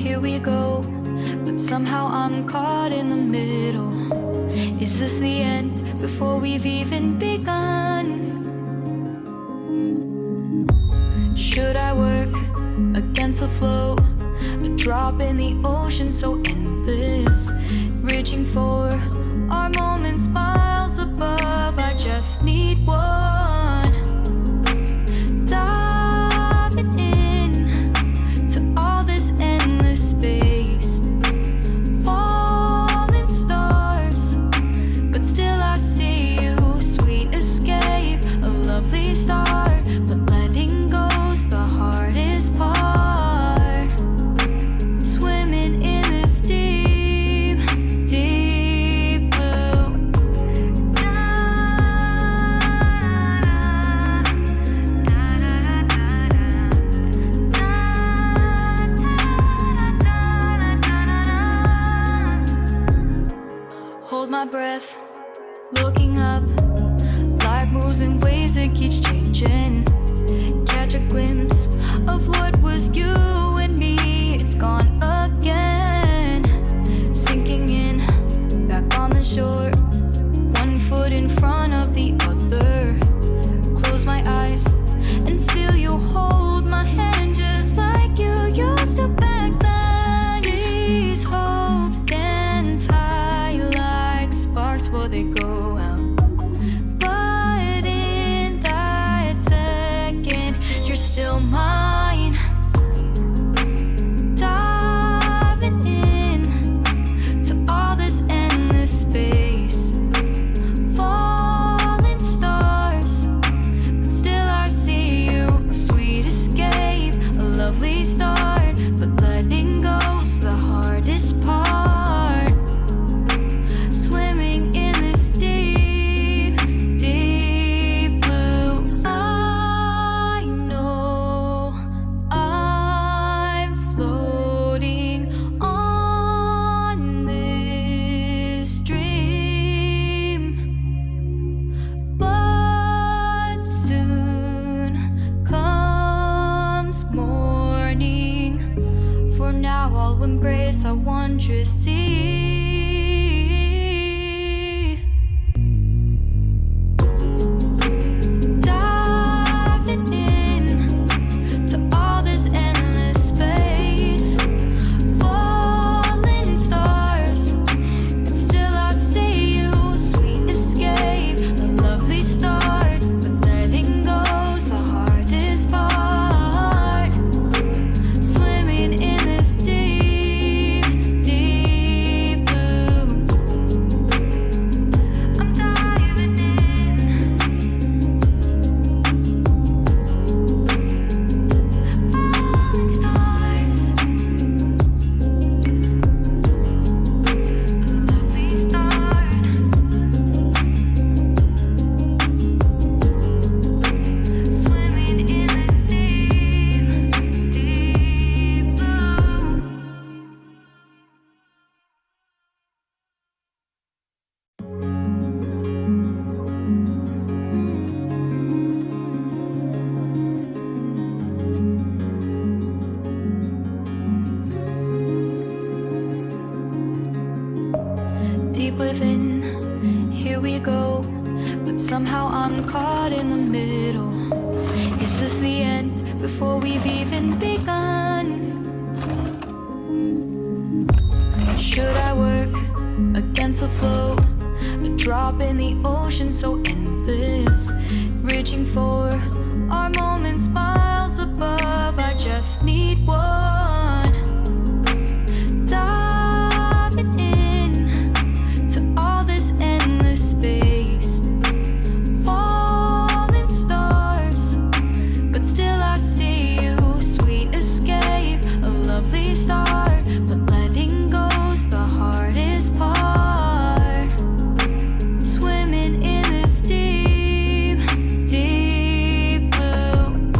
here we go, but somehow I'm caught in the middle. Is this the end before we've even begun? Should I work against the flow? A drop in the ocean so endless, reaching for our moments miles above. I just need one, diving in to all this endless space, falling stars, but still I see you. Sweet escape, a lovely start, but letting go's the hardest part. Swimming in this deep, deep blue. Hold my breath, looking up. Life moves in waves that keeps changing. Catch a glimpse of what was you and me. It's gone again, sinking in, back on the shore. One foot in front of the other. Close my eyes and feel you hold my hand just like you used to back then. These hopes dance high like sparks before they go out. But in that second, you're still mine. Diving in to all this endless space, falling stars, but still I see you. Sweet escape, a lovely start, but letting go's the hardest part. Swimming in this deep, deep blue. I know I'm floating on this dream, but soon comes morning. For now I'll embrace our wondrous sea. Diving in to all this endless space, falling stars, but still I see you. Sweet escape, a lovely start, but letting go's the hardest part. Swimming in this deep, deep blue. I'm diving in. Falling stars, lovely start. Swimming in this deep, deep blue. Deep within, here we go, but somehow I'm caught in the middle. Is this the end before we've even begun? Should I work against the flow? A drop in the ocean so endless, reaching for our moments miles above. I just need one, diving in to all this endless space, falling stars, but still I see you. Sweet escape, a lovely start, but letting go's the hardest part. Swimming in this deep, deep blue.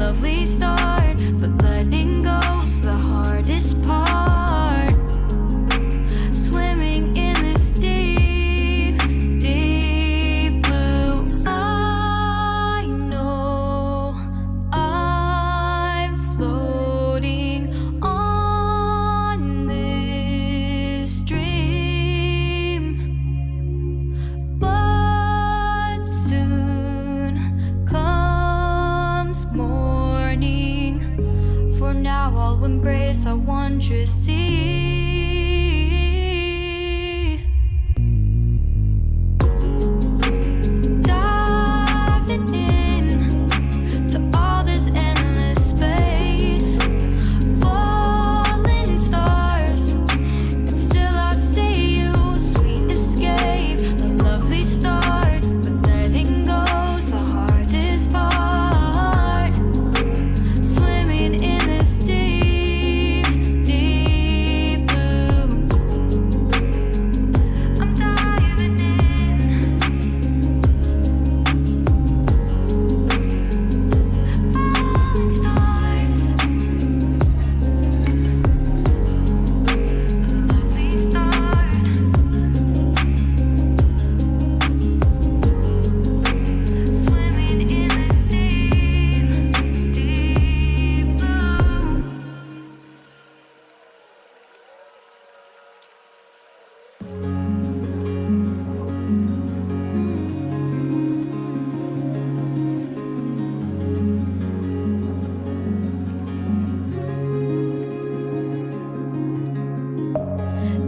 lovely start, but letting go's the hardest part. Swimming in this deep, deep blue. I know I'm floating on this dream, but soon comes morning. For now I'll embrace our wondrous sea. Diving in to all this endless space, falling stars, but still I see you. Sweet escape, a lovely start, but letting go's the hardest part. Swimming in this deep, deep blue. I'm diving in. Falling stars, lovely start. Swimming in this deep, deep blue.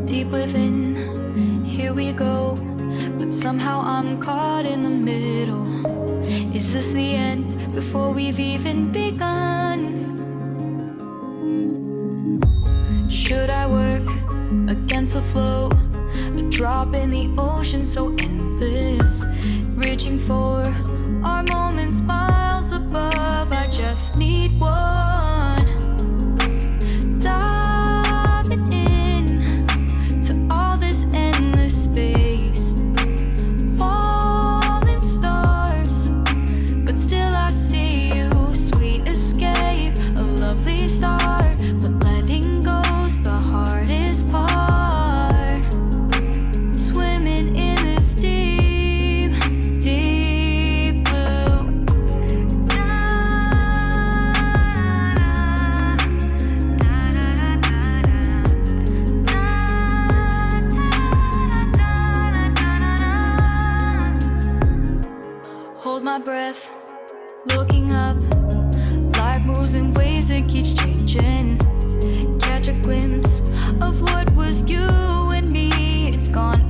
Deep within, here we go, but somehow I'm caught in the middle. Is this the end before we've even begun? Should I work against the flow? A drop in the ocean so endless, reaching for our moments miles above. I just need one. Diving in to all this endless space, falling stars, but still I see you. Sweet escape, a lovely start, but letting go's the hardest part. Swimming in this deep, deep blue. Hold my breath, looking up. Life moves in waves that keeps changing. Catch a glimpse of what was you and me. It's gone